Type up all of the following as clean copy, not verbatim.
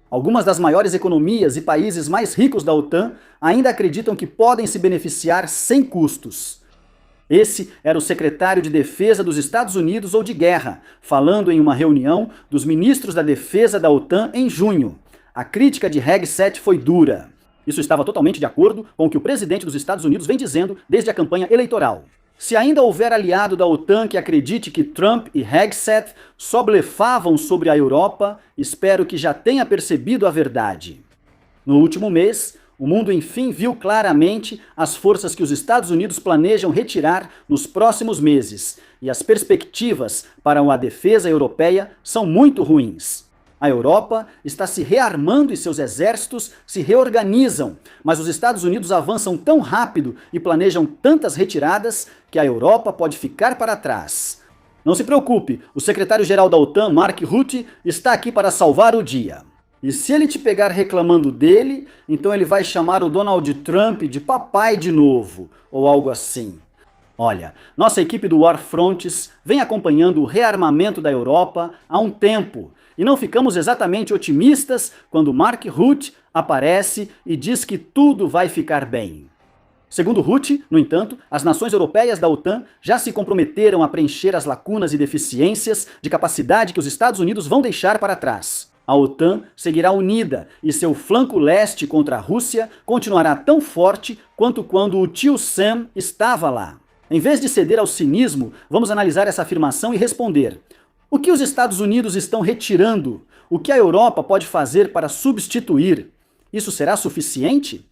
Algumas das maiores economias e países mais ricos da OTAN ainda acreditam que podem se beneficiar sem custos. Esse era o secretário de Defesa dos Estados Unidos ou de Guerra, falando em uma reunião dos ministros da Defesa da OTAN em junho. A crítica de Hegseth foi dura. Isso estava totalmente de acordo com o que o presidente dos Estados Unidos vem dizendo desde a campanha eleitoral. Se ainda houver aliado da OTAN que acredite que Trump e Hegseth só blefavam sobre a Europa, espero que já tenha percebido a verdade. No último mês, o mundo enfim viu claramente as forças que os Estados Unidos planejam retirar nos próximos meses, e as perspectivas para a defesa europeia são muito ruins. A Europa está se rearmando e seus exércitos se reorganizam, mas os Estados Unidos avançam tão rápido e planejam tantas retiradas que a Europa pode ficar para trás. Não se preocupe, o secretário-geral da OTAN, Mark Rutte, está aqui para salvar o dia. E se ele te pegar reclamando dele, então ele vai chamar o Donald Trump de papai de novo, ou algo assim. Olha, nossa equipe do War Fronts vem acompanhando o rearmamento da Europa há um tempo, e não ficamos exatamente otimistas quando Mark Rutte aparece e diz que tudo vai ficar bem. Segundo Rutte, no entanto, as nações europeias da OTAN já se comprometeram a preencher as lacunas e deficiências de capacidade que os Estados Unidos vão deixar para trás. A OTAN seguirá unida e seu flanco leste contra a Rússia continuará tão forte quanto quando o tio Sam estava lá. Em vez de ceder ao cinismo, vamos analisar essa afirmação e responder: o que os Estados Unidos estão retirando? O que a Europa pode fazer para substituir? Isso será suficiente?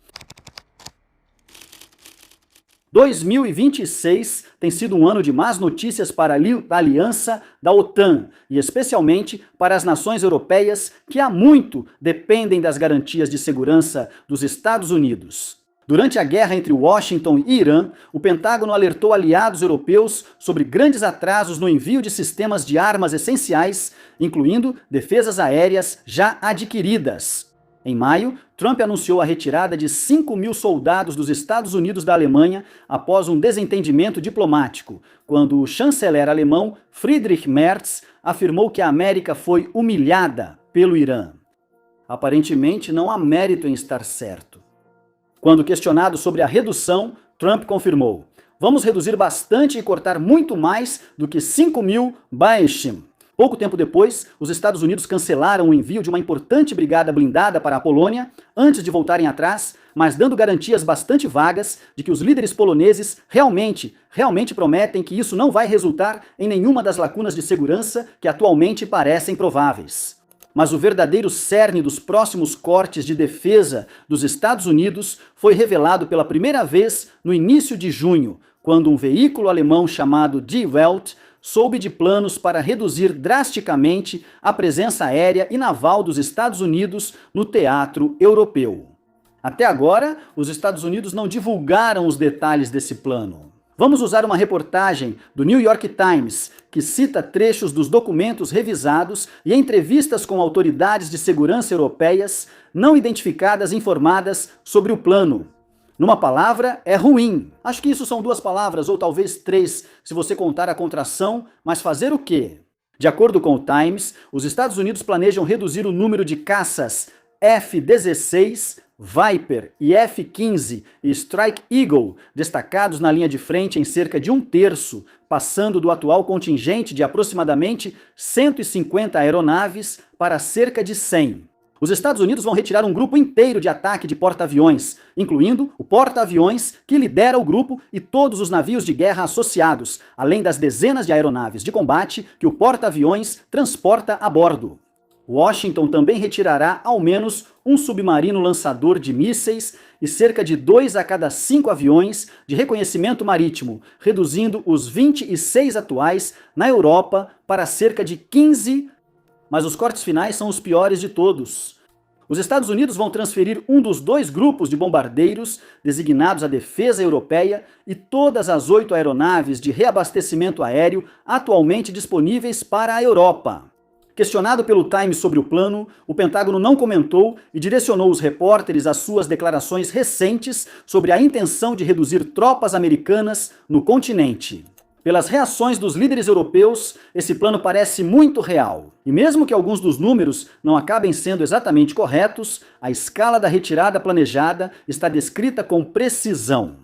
2026 tem sido um ano de más notícias para a aliança da OTAN, e especialmente para as nações europeias que há muito dependem das garantias de segurança dos Estados Unidos. Durante a guerra entre Washington e Irã, o Pentágono alertou aliados europeus sobre grandes atrasos no envio de sistemas de armas essenciais, incluindo defesas aéreas já adquiridas. Em maio, Trump anunciou a retirada de 5.000 soldados dos Estados Unidos da Alemanha após um desentendimento diplomático, quando o chanceler alemão Friedrich Merz afirmou que a América foi humilhada pelo Irã. Aparentemente, não há mérito em estar certo. Quando questionado sobre a redução, Trump confirmou: vamos reduzir bastante e cortar muito mais do que 5.000 Baeshim. Pouco tempo depois, os Estados Unidos cancelaram o envio de uma importante brigada blindada para a Polônia, antes de voltarem atrás, mas dando garantias bastante vagas de que os líderes poloneses realmente prometem que isso não vai resultar em nenhuma das lacunas de segurança que atualmente parecem prováveis. Mas o verdadeiro cerne dos próximos cortes de defesa dos Estados Unidos foi revelado pela primeira vez no início de junho, quando um veículo alemão chamado Die Welt soube de planos para reduzir drasticamente a presença aérea e naval dos Estados Unidos no teatro europeu. Até agora, os Estados Unidos não divulgaram os detalhes desse plano. Vamos usar uma reportagem do New York Times, que cita trechos dos documentos revisados e entrevistas com autoridades de segurança europeias não identificadas informadas sobre o plano. Numa palavra, é ruim. Acho que isso são 2 palavras, ou talvez 3, se você contar a contração, mas fazer o quê? De acordo com o Times, os Estados Unidos planejam reduzir o número de caças F-16, Viper e F-15 e Strike Eagle, destacados na linha de frente em cerca de 1/3, passando do atual contingente de aproximadamente 150 aeronaves para cerca de 100. Os Estados Unidos vão retirar um grupo inteiro de ataque de porta-aviões, incluindo o porta-aviões que lidera o grupo e todos os navios de guerra associados, além das dezenas de aeronaves de combate que o porta-aviões transporta a bordo. Washington também retirará ao menos um submarino lançador de mísseis e cerca de 2 a cada 5 aviões de reconhecimento marítimo, reduzindo os 26 atuais na Europa para cerca de 15, mas os cortes finais são os piores de todos. Os Estados Unidos vão transferir um dos 2 grupos de bombardeiros designados à defesa europeia e todas as 8 aeronaves de reabastecimento aéreo atualmente disponíveis para a Europa. Questionado pelo Times sobre o plano, o Pentágono não comentou e direcionou os repórteres às suas declarações recentes sobre a intenção de reduzir tropas americanas no continente. Pelas reações dos líderes europeus, esse plano parece muito real. E mesmo que alguns dos números não acabem sendo exatamente corretos, a escala da retirada planejada está descrita com precisão.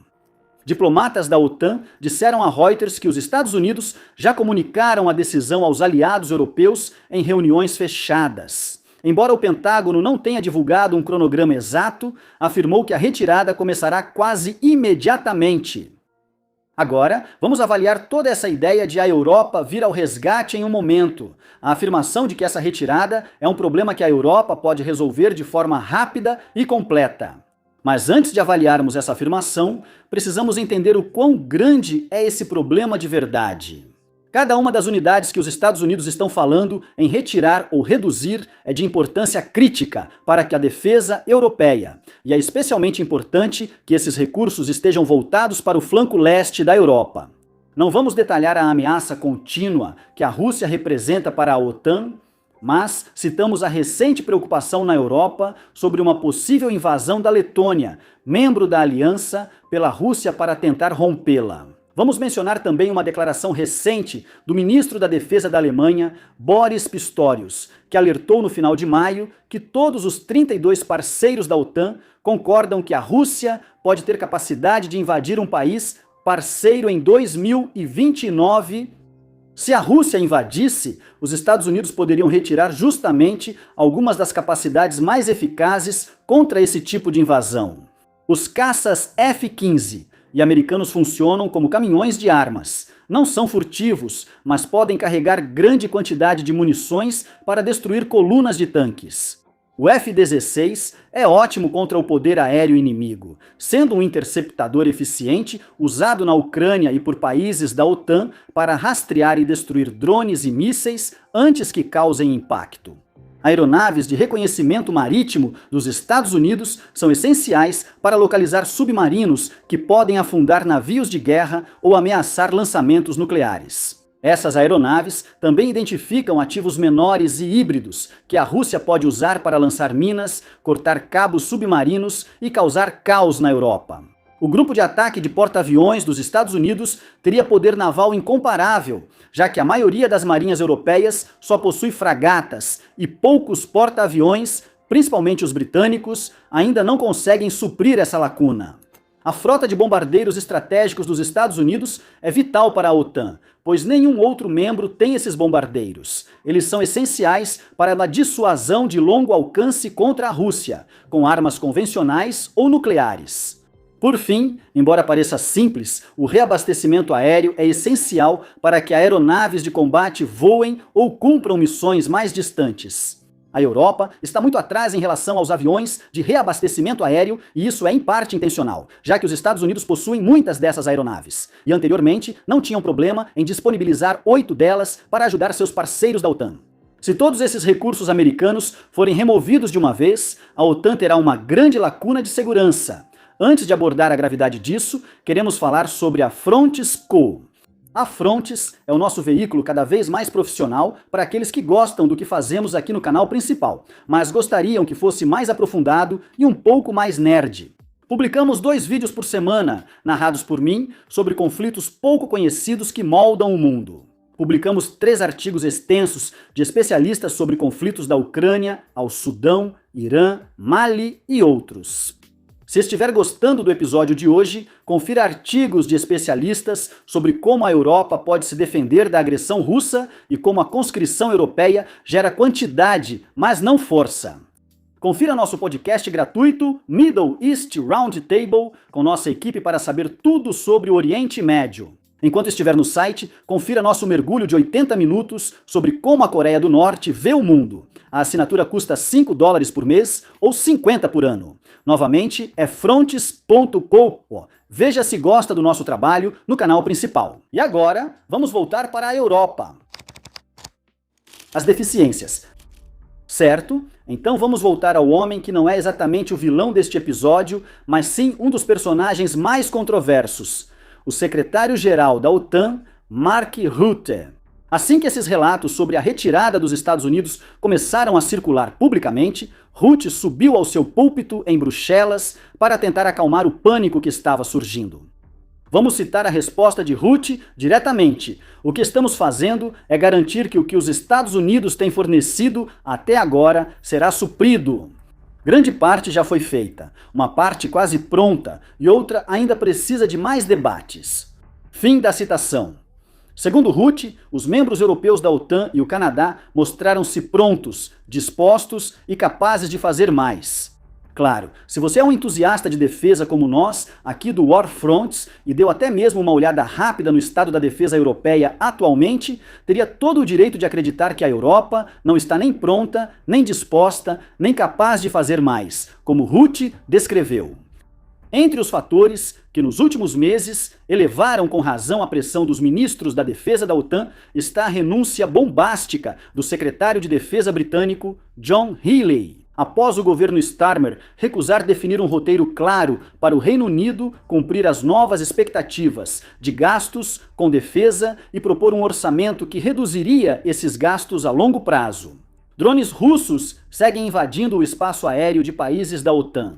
Diplomatas da OTAN disseram a Reuters que os Estados Unidos já comunicaram a decisão aos aliados europeus em reuniões fechadas. Embora o Pentágono não tenha divulgado um cronograma exato, afirmou que a retirada começará quase imediatamente. Agora, vamos avaliar toda essa ideia de a Europa vir ao resgate em um momento. A afirmação de que essa retirada é um problema que a Europa pode resolver de forma rápida e completa. Mas antes de avaliarmos essa afirmação, precisamos entender o quão grande é esse problema de verdade. Cada uma das unidades que os Estados Unidos estão falando em retirar ou reduzir é de importância crítica para que a defesa europeia, e é especialmente importante que esses recursos estejam voltados para o flanco leste da Europa. Não vamos detalhar a ameaça contínua que a Rússia representa para a OTAN, mas citamos a recente preocupação na Europa sobre uma possível invasão da Letônia, membro da aliança, pela Rússia para tentar rompê-la. Vamos mencionar também uma declaração recente do ministro da Defesa da Alemanha, Boris Pistorius, que alertou no final de maio que todos os 32 parceiros da OTAN concordam que a Rússia pode ter capacidade de invadir um país parceiro em 2029. Se a Rússia invadisse, os Estados Unidos poderiam retirar justamente algumas das capacidades mais eficazes contra esse tipo de invasão. Os caças F-15 e americanos funcionam como caminhões de armas. Não são furtivos, mas podem carregar grande quantidade de munições para destruir colunas de tanques. O F-16 é ótimo contra o poder aéreo inimigo, sendo um interceptador eficiente usado na Ucrânia e por países da OTAN para rastrear e destruir drones e mísseis antes que causem impacto. Aeronaves de reconhecimento marítimo dos Estados Unidos são essenciais para localizar submarinos que podem afundar navios de guerra ou ameaçar lançamentos nucleares. Essas aeronaves também identificam ativos menores e híbridos que a Rússia pode usar para lançar minas, cortar cabos submarinos e causar caos na Europa. O grupo de ataque de porta-aviões dos Estados Unidos teria poder naval incomparável, já que a maioria das marinhas europeias só possui fragatas e poucos porta-aviões, principalmente os britânicos, ainda não conseguem suprir essa lacuna. A frota de bombardeiros estratégicos dos Estados Unidos é vital para a OTAN, pois nenhum outro membro tem esses bombardeiros. Eles são essenciais para a dissuasão de longo alcance contra a Rússia, com armas convencionais ou nucleares. Por fim, embora pareça simples, o reabastecimento aéreo é essencial para que aeronaves de combate voem ou cumpram missões mais distantes. A Europa está muito atrás em relação aos aviões de reabastecimento aéreo e isso é em parte intencional, já que os Estados Unidos possuem muitas dessas aeronaves e anteriormente não tinham problema em disponibilizar 8 delas para ajudar seus parceiros da OTAN. Se todos esses recursos americanos forem removidos de uma vez, a OTAN terá uma grande lacuna de segurança. Antes de abordar a gravidade disso, queremos falar sobre a Frontis Co. A Frontis é o nosso veículo cada vez mais profissional para aqueles que gostam do que fazemos aqui no canal principal, mas gostariam que fosse mais aprofundado e um pouco mais nerd. Publicamos 2 vídeos por semana, narrados por mim, sobre conflitos pouco conhecidos que moldam o mundo. Publicamos 3 artigos extensos de especialistas sobre conflitos da Ucrânia ao Sudão, Irã, Mali e outros. Se estiver gostando do episódio de hoje, confira artigos de especialistas sobre como a Europa pode se defender da agressão russa e como a conscrição europeia gera quantidade, mas não força. Confira nosso podcast gratuito Middle East Roundtable com nossa equipe para saber tudo sobre o Oriente Médio. Enquanto estiver no site, confira nosso mergulho de 80 minutos sobre como a Coreia do Norte vê o mundo. A assinatura custa $5 por mês ou 50 por ano. Novamente, é frontis.co. Veja se gosta do nosso trabalho no canal principal. E agora, vamos voltar para a Europa. As deficiências. Certo? Então vamos voltar ao homem que não é exatamente o vilão deste episódio, mas sim um dos personagens mais controversos. O secretário-geral da OTAN, Mark Rutte. Assim que esses relatos sobre a retirada dos Estados Unidos começaram a circular publicamente, Rutte subiu ao seu púlpito em Bruxelas para tentar acalmar o pânico que estava surgindo. Vamos citar a resposta de Rutte diretamente. O que estamos fazendo é garantir que o que os Estados Unidos têm fornecido até agora será suprido. Grande parte já foi feita, uma parte quase pronta e outra ainda precisa de mais debates. Fim da citação. Segundo Rutte, os membros europeus da OTAN e o Canadá mostraram-se prontos, dispostos e capazes de fazer mais. Claro, se você é um entusiasta de defesa como nós, aqui do War Fronts, e deu até mesmo uma olhada rápida no estado da defesa europeia atualmente, teria todo o direito de acreditar que a Europa não está nem pronta, nem disposta, nem capaz de fazer mais, como Rutte descreveu. Entre os fatores que nos últimos meses elevaram com razão a pressão dos ministros da defesa da OTAN está a renúncia bombástica do secretário de defesa britânico John Healey, após o governo Starmer recusar definir um roteiro claro para o Reino Unido cumprir as novas expectativas de gastos com defesa e propor um orçamento que reduziria esses gastos a longo prazo. Drones russos seguem invadindo o espaço aéreo de países da OTAN.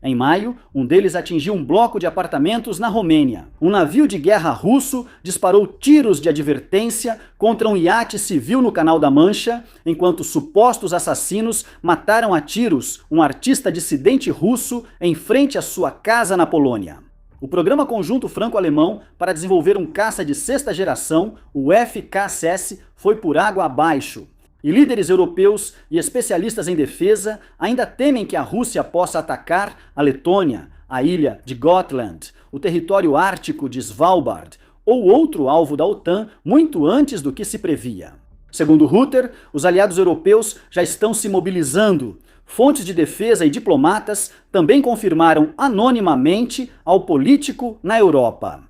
Em maio, um deles atingiu um bloco de apartamentos na Romênia. Um navio de guerra russo disparou tiros de advertência contra um iate civil no Canal da Mancha, enquanto supostos assassinos mataram a tiros um artista dissidente russo em frente à sua casa na Polônia. O Programa Conjunto Franco-Alemão para desenvolver um caça de sexta geração, o FCAS, foi por água abaixo. E líderes europeus e especialistas em defesa ainda temem que a Rússia possa atacar a Letônia, a ilha de Gotland, o território ártico de Svalbard ou outro alvo da OTAN muito antes do que se previa. Segundo Rutte, os aliados europeus já estão se mobilizando. Fontes de defesa e diplomatas também confirmaram anonimamente ao político na Europa.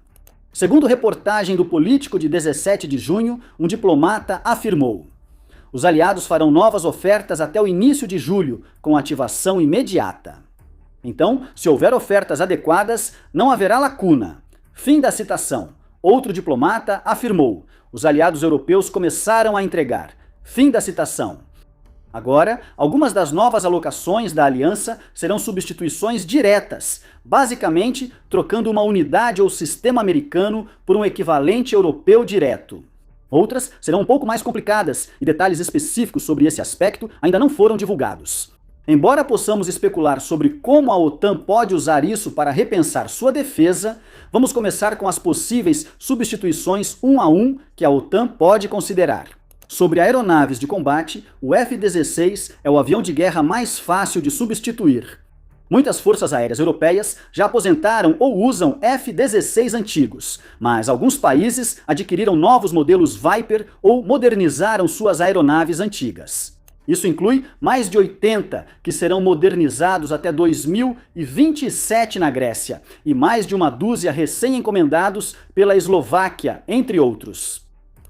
Segundo reportagem do Político de 17 de junho, um diplomata afirmou: os aliados farão novas ofertas até o início de julho, com ativação imediata. Então, se houver ofertas adequadas, não haverá lacuna. Fim da citação. Outro diplomata afirmou: os aliados europeus começaram a entregar. Fim da citação. Agora, algumas das novas alocações da aliança serão substituições diretas, basicamente trocando uma unidade ou sistema americano por um equivalente europeu direto. Outras serão um pouco mais complicadas e detalhes específicos sobre esse aspecto ainda não foram divulgados. Embora possamos especular sobre como a OTAN pode usar isso para repensar sua defesa, vamos começar com as possíveis substituições um a um que a OTAN pode considerar. Sobre aeronaves de combate, o F-16 é o avião de guerra mais fácil de substituir. Muitas forças aéreas europeias já aposentaram ou usam F-16 antigos, mas alguns países adquiriram novos modelos Viper ou modernizaram suas aeronaves antigas. Isso inclui mais de 80 que serão modernizados até 2027 na Grécia e mais de uma dúzia recém-encomendados pela Eslováquia, entre outros.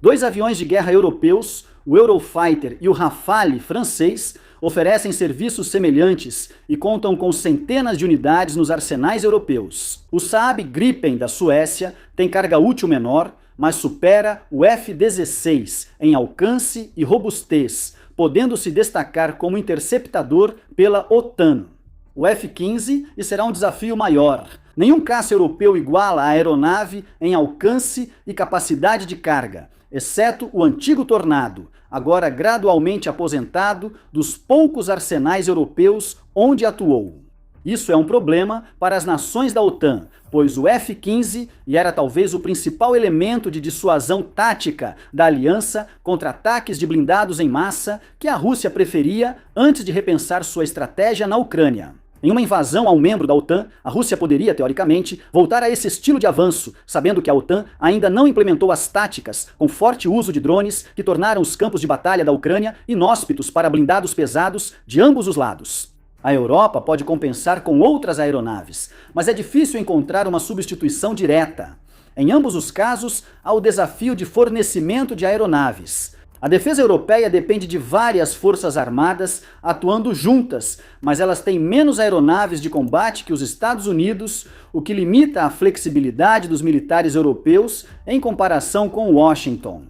2 aviões de guerra europeus, o Eurofighter e o Rafale francês, oferecem serviços semelhantes e contam com centenas de unidades nos arsenais europeus. O Saab Gripen da Suécia tem carga útil menor, mas supera o F-16 em alcance e robustez, podendo se destacar como interceptador pela OTAN. O F-15 será um desafio maior. Nenhum caça europeu iguala a aeronave em alcance e capacidade de carga, exceto o antigo Tornado, agora gradualmente aposentado dos poucos arsenais europeus onde atuou. Isso é um problema para as nações da OTAN, pois o F-15 era talvez o principal elemento de dissuasão tática da aliança contra ataques de blindados em massa que a Rússia preferia antes de repensar sua estratégia na Ucrânia. Em uma invasão a um membro da OTAN, a Rússia poderia, teoricamente, voltar a esse estilo de avanço, sabendo que a OTAN ainda não implementou as táticas com forte uso de drones que tornaram os campos de batalha da Ucrânia inóspitos para blindados pesados de ambos os lados. A Europa pode compensar com outras aeronaves, mas é difícil encontrar uma substituição direta. Em ambos os casos, há o desafio de fornecimento de aeronaves. A defesa europeia depende de várias forças armadas atuando juntas, mas elas têm menos aeronaves de combate que os Estados Unidos, o que limita a flexibilidade dos militares europeus em comparação com Washington.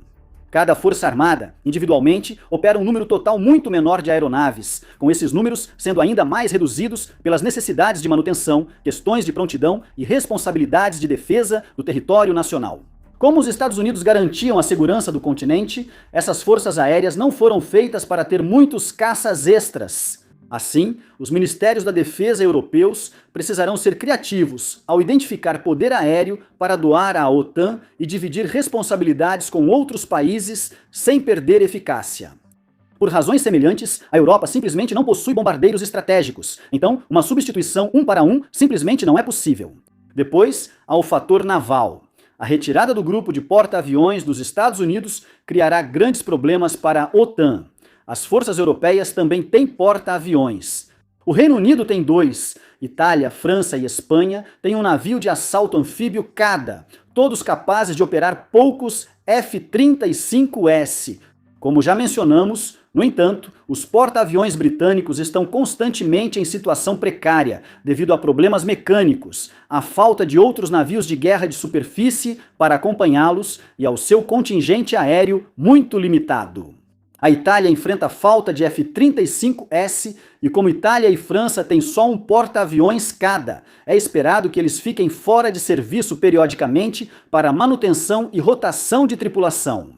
Cada força armada, individualmente, opera um número total muito menor de aeronaves, com esses números sendo ainda mais reduzidos pelas necessidades de manutenção, questões de prontidão e responsabilidades de defesa do território nacional. Como os Estados Unidos garantiam a segurança do continente, essas forças aéreas não foram feitas para ter muitos caças extras. Assim, os ministérios da defesa europeus precisarão ser criativos ao identificar poder aéreo para doar à OTAN e dividir responsabilidades com outros países sem perder eficácia. Por razões semelhantes, a Europa simplesmente não possui bombardeiros estratégicos, então uma substituição 1 para 1 simplesmente não é possível. Depois, há o fator naval. A retirada do grupo de porta-aviões dos Estados Unidos criará grandes problemas para a OTAN. As forças europeias também têm porta-aviões. O Reino Unido tem 2. Itália, França e Espanha têm um navio de assalto anfíbio cada, todos capazes de operar poucos F-35S. Como já mencionamos, no entanto, os porta-aviões britânicos estão constantemente em situação precária devido a problemas mecânicos, à falta de outros navios de guerra de superfície para acompanhá-los e ao seu contingente aéreo muito limitado. A Itália enfrenta falta de F-35S e como Itália e França têm só um porta-aviões cada, é esperado que eles fiquem fora de serviço periodicamente para manutenção e rotação de tripulação.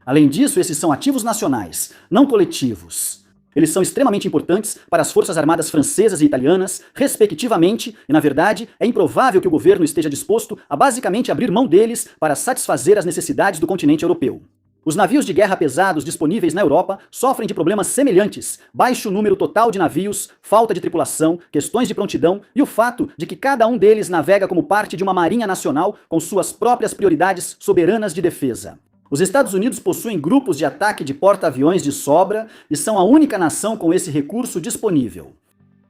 Além disso, esses são ativos nacionais, não coletivos. Eles são extremamente importantes para as forças armadas francesas e italianas, respectivamente, e na verdade é improvável que o governo esteja disposto a basicamente abrir mão deles para satisfazer as necessidades do continente europeu. Os navios de guerra pesados disponíveis na Europa sofrem de problemas semelhantes, baixo número total de navios, falta de tripulação, questões de prontidão e o fato de que cada um deles navega como parte de uma marinha nacional com suas próprias prioridades soberanas de defesa. Os Estados Unidos possuem grupos de ataque de porta-aviões de sobra e são a única nação com esse recurso disponível.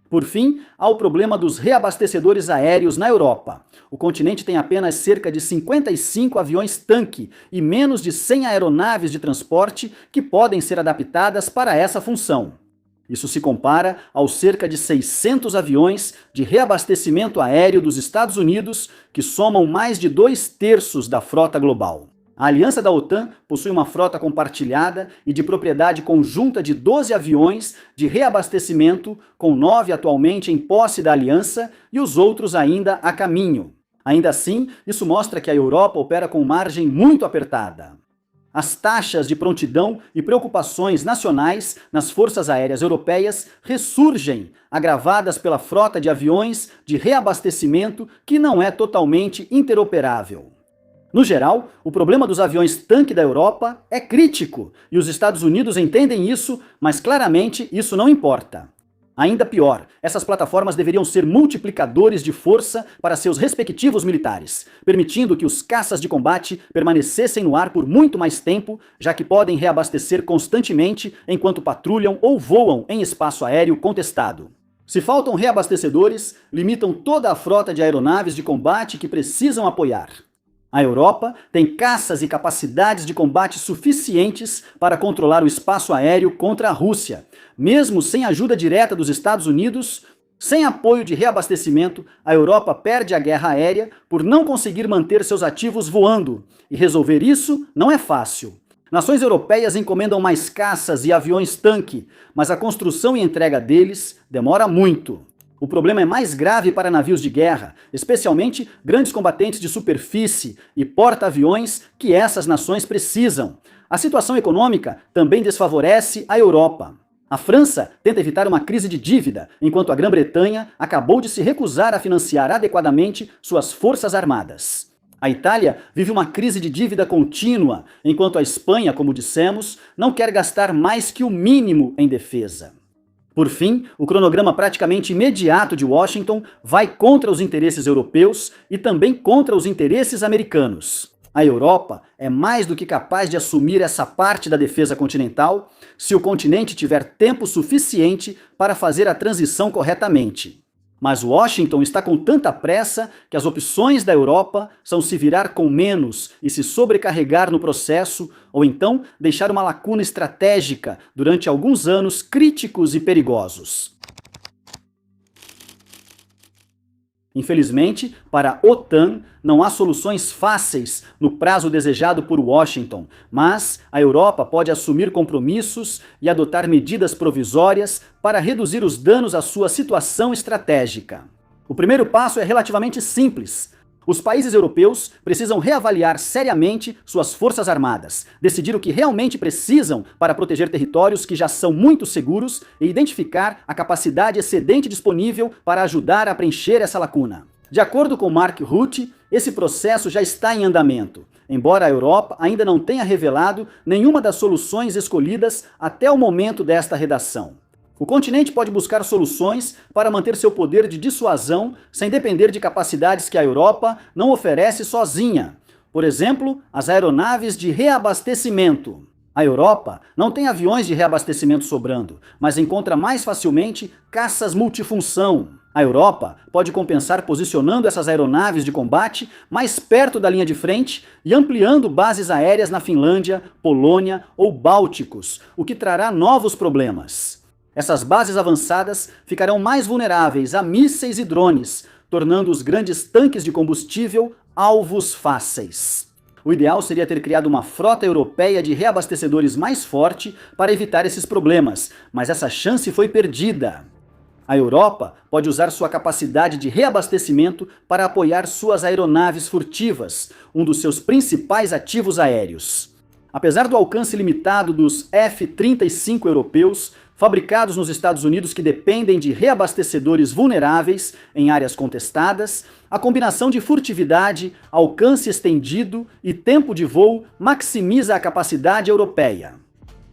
Por fim, há o problema dos reabastecedores aéreos na Europa. O continente tem apenas cerca de 55 aviões-tanque e menos de 100 aeronaves de transporte que podem ser adaptadas para essa função. Isso se compara aos cerca de 600 aviões de reabastecimento aéreo dos Estados Unidos, que somam mais de 2/3 da frota global. A aliança da OTAN possui uma frota compartilhada e de propriedade conjunta de 12 aviões de reabastecimento, com 9 atualmente em posse da aliança e os outros ainda a caminho. Ainda assim, isso mostra que a Europa opera com margem muito apertada. As taxas de prontidão e preocupações nacionais nas forças aéreas europeias ressurgem, agravadas pela frota de aviões de reabastecimento que não é totalmente interoperável. No geral, o problema dos aviões-tanque da Europa é crítico, e os Estados Unidos entendem isso, mas claramente isso não importa. Ainda pior, essas plataformas deveriam ser multiplicadores de força para seus respectivos militares, permitindo que os caças de combate permanecessem no ar por muito mais tempo, já que podem reabastecer constantemente enquanto patrulham ou voam em espaço aéreo contestado. Se faltam reabastecedores, limitam toda a frota de aeronaves de combate que precisam apoiar. A Europa tem caças e capacidades de combate suficientes para controlar o espaço aéreo contra a Rússia. Mesmo sem ajuda direta dos Estados Unidos, sem apoio de reabastecimento, a Europa perde a guerra aérea por não conseguir manter seus ativos voando. E resolver isso não é fácil. Nações europeias encomendam mais caças e aviões-tanque, mas a construção e entrega deles demora muito. O problema é mais grave para navios de guerra, especialmente grandes combatentes de superfície e porta-aviões que essas nações precisam. A situação econômica também desfavorece a Europa. A França tenta evitar uma crise de dívida, enquanto a Grã-Bretanha acabou de se recusar a financiar adequadamente suas forças armadas. A Itália vive uma crise de dívida contínua, enquanto a Espanha, como dissemos, não quer gastar mais que o mínimo em defesa. Por fim, o cronograma praticamente imediato de Washington vai contra os interesses europeus e também contra os interesses americanos. A Europa é mais do que capaz de assumir essa parte da defesa continental se o continente tiver tempo suficiente para fazer a transição corretamente. Mas Washington está com tanta pressa que as opções da Europa são se virar com menos e se sobrecarregar no processo, ou então deixar uma lacuna estratégica durante alguns anos críticos e perigosos. Infelizmente, para a OTAN, não há soluções fáceis no prazo desejado por Washington, mas a Europa pode assumir compromissos e adotar medidas provisórias para reduzir os danos à sua situação estratégica. O primeiro passo é relativamente simples. Os países europeus precisam reavaliar seriamente suas forças armadas, decidir o que realmente precisam para proteger territórios que já são muito seguros e identificar a capacidade excedente disponível para ajudar a preencher essa lacuna. De acordo com Mark Rutte, esse processo já está em andamento, embora a Europa ainda não tenha revelado nenhuma das soluções escolhidas até o momento desta redação. O continente pode buscar soluções para manter seu poder de dissuasão sem depender de capacidades que a Europa não oferece sozinha. Por exemplo, as aeronaves de reabastecimento. A Europa não tem aviões de reabastecimento sobrando, mas encontra mais facilmente caças multifunção. A Europa pode compensar posicionando essas aeronaves de combate mais perto da linha de frente e ampliando bases aéreas na Finlândia, Polônia ou Bálticos, o que trará novos problemas. Essas bases avançadas ficarão mais vulneráveis a mísseis e drones, tornando os grandes tanques de combustível alvos fáceis. O ideal seria ter criado uma frota europeia de reabastecedores mais forte para evitar esses problemas, mas essa chance foi perdida. A Europa pode usar sua capacidade de reabastecimento para apoiar suas aeronaves furtivas, um dos seus principais ativos aéreos. Apesar do alcance limitado dos F-35 europeus, fabricados nos Estados Unidos que dependem de reabastecedores vulneráveis em áreas contestadas, a combinação de furtividade, alcance estendido e tempo de voo maximiza a capacidade europeia.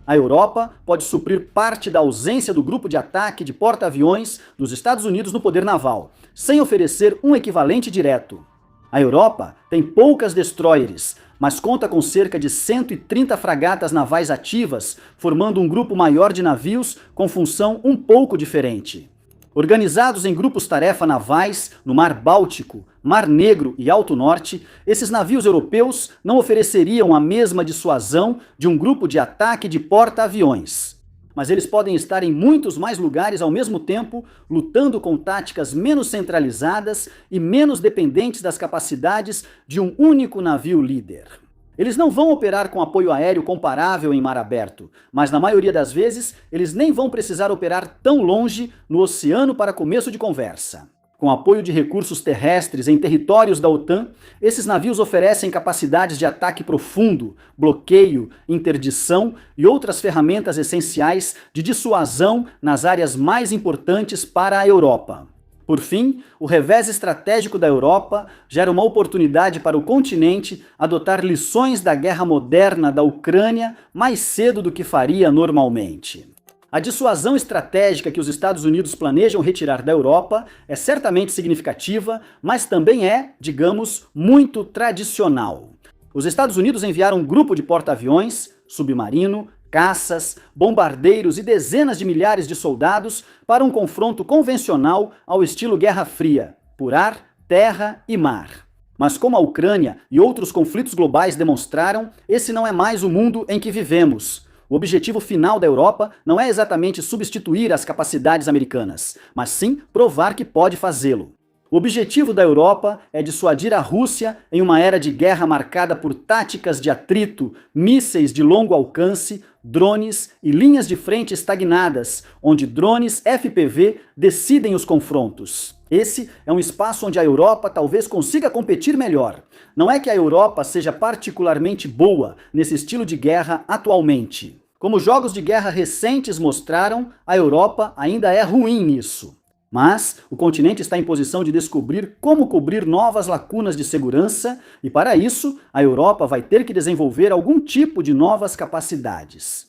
A Europa pode suprir parte da ausência do grupo de ataque de porta-aviões dos Estados Unidos no poder naval, sem oferecer um equivalente direto. A Europa tem poucas destroyers, mas conta com cerca de 130 fragatas navais ativas, formando um grupo maior de navios com função um pouco diferente. Organizados em grupos-tarefa navais no Mar Báltico, Mar Negro e Alto Norte, esses navios europeus não ofereceriam a mesma dissuasão de um grupo de ataque de porta-aviões. Mas eles podem estar em muitos mais lugares ao mesmo tempo, lutando com táticas menos centralizadas e menos dependentes das capacidades de um único navio líder. Eles não vão operar com apoio aéreo comparável em mar aberto, mas na maioria das vezes eles nem vão precisar operar tão longe no oceano para começo de conversa. Com apoio de recursos terrestres em territórios da OTAN, esses navios oferecem capacidades de ataque profundo, bloqueio, interdição e outras ferramentas essenciais de dissuasão nas áreas mais importantes para a Europa. Por fim, o revés estratégico da Europa gera uma oportunidade para o continente adotar lições da guerra moderna da Ucrânia mais cedo do que faria normalmente. A dissuasão estratégica que os Estados Unidos planejam retirar da Europa é certamente significativa, mas também é, digamos, muito tradicional. Os Estados Unidos enviaram um grupo de porta-aviões, submarino, caças, bombardeiros e dezenas de milhares de soldados para um confronto convencional ao estilo Guerra Fria, por ar, terra e mar. Mas como a Ucrânia e outros conflitos globais demonstraram, esse não é mais o mundo em que vivemos. O objetivo final da Europa não é exatamente substituir as capacidades americanas, mas sim provar que pode fazê-lo. O objetivo da Europa é dissuadir a Rússia em uma era de guerra marcada por táticas de atrito, mísseis de longo alcance, drones e linhas de frente estagnadas, onde drones FPV decidem os confrontos. Esse é um espaço onde a Europa talvez consiga competir melhor. Não é que a Europa seja particularmente boa nesse estilo de guerra atualmente. Como jogos de guerra recentes mostraram, a Europa ainda é ruim nisso. Mas o continente está em posição de descobrir como cobrir novas lacunas de segurança e, para isso, a Europa vai ter que desenvolver algum tipo de novas capacidades.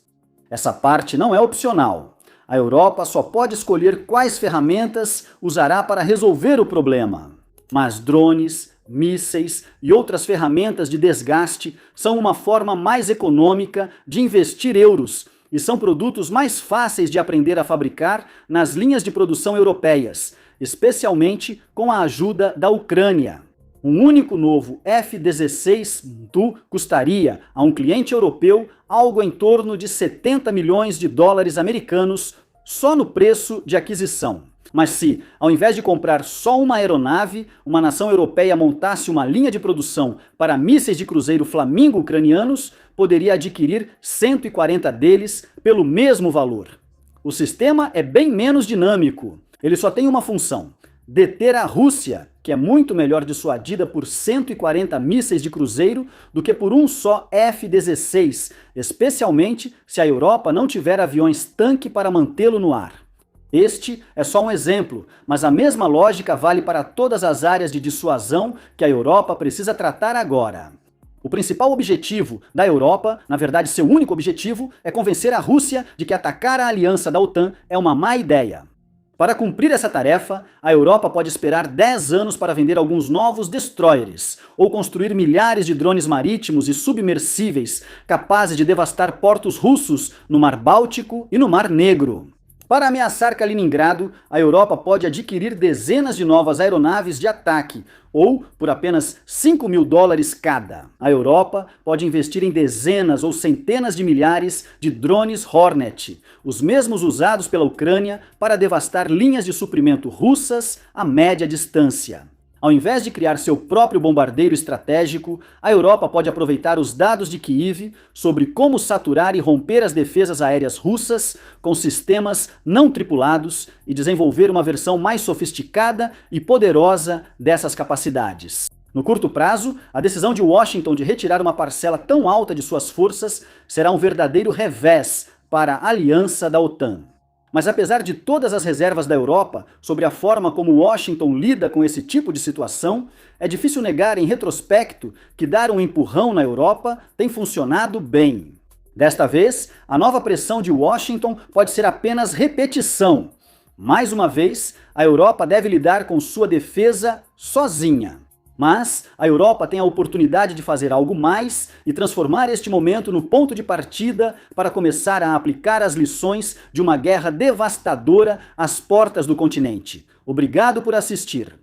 Essa parte não é opcional. A Europa só pode escolher quais ferramentas usará para resolver o problema. Mas drones, mísseis e outras ferramentas de desgaste são uma forma mais econômica de investir euros e são produtos mais fáceis de aprender a fabricar nas linhas de produção europeias, especialmente com a ajuda da Ucrânia. Um único novo F-16 Tu custaria a um cliente europeu algo em torno de 70 milhões de dólares americanos só no preço de aquisição. Mas se, ao invés de comprar só uma aeronave, uma nação europeia montasse uma linha de produção para mísseis de cruzeiro Flamingo ucranianos, poderia adquirir 140 deles pelo mesmo valor. O sistema é bem menos dinâmico. Ele só tem uma função: deter a Rússia, que é muito melhor dissuadida por 140 mísseis de cruzeiro do que por um só F-16, especialmente se a Europa não tiver aviões-tanque para mantê-lo no ar. Este é só um exemplo, mas a mesma lógica vale para todas as áreas de dissuasão que a Europa precisa tratar agora. O principal objetivo da Europa, na verdade seu único objetivo, é convencer a Rússia de que atacar a aliança da OTAN é uma má ideia. Para cumprir essa tarefa, a Europa pode esperar 10 anos para vender alguns novos destroyers, ou construir milhares de drones marítimos e submersíveis capazes de devastar portos russos no Mar Báltico e no Mar Negro. Para ameaçar Kaliningrado, a Europa pode adquirir dezenas de novas aeronaves de ataque, ou por apenas $5.000 cada. A Europa pode investir em dezenas ou centenas de milhares de drones Hornet, os mesmos usados pela Ucrânia para devastar linhas de suprimento russas a média distância. Ao invés de criar seu próprio bombardeiro estratégico, a Europa pode aproveitar os dados de Kiev sobre como saturar e romper as defesas aéreas russas com sistemas não tripulados e desenvolver uma versão mais sofisticada e poderosa dessas capacidades. No curto prazo, a decisão de Washington de retirar uma parcela tão alta de suas forças será um verdadeiro revés para a aliança da OTAN. Mas apesar de todas as reservas da Europa sobre a forma como Washington lida com esse tipo de situação, é difícil negar em retrospecto que dar um empurrão na Europa tem funcionado bem. Desta vez, a nova pressão de Washington pode ser apenas repetição. Mais uma vez, a Europa deve lidar com sua defesa sozinha. Mas a Europa tem a oportunidade de fazer algo mais e transformar este momento no ponto de partida para começar a aplicar as lições de uma guerra devastadora às portas do continente. Obrigado por assistir.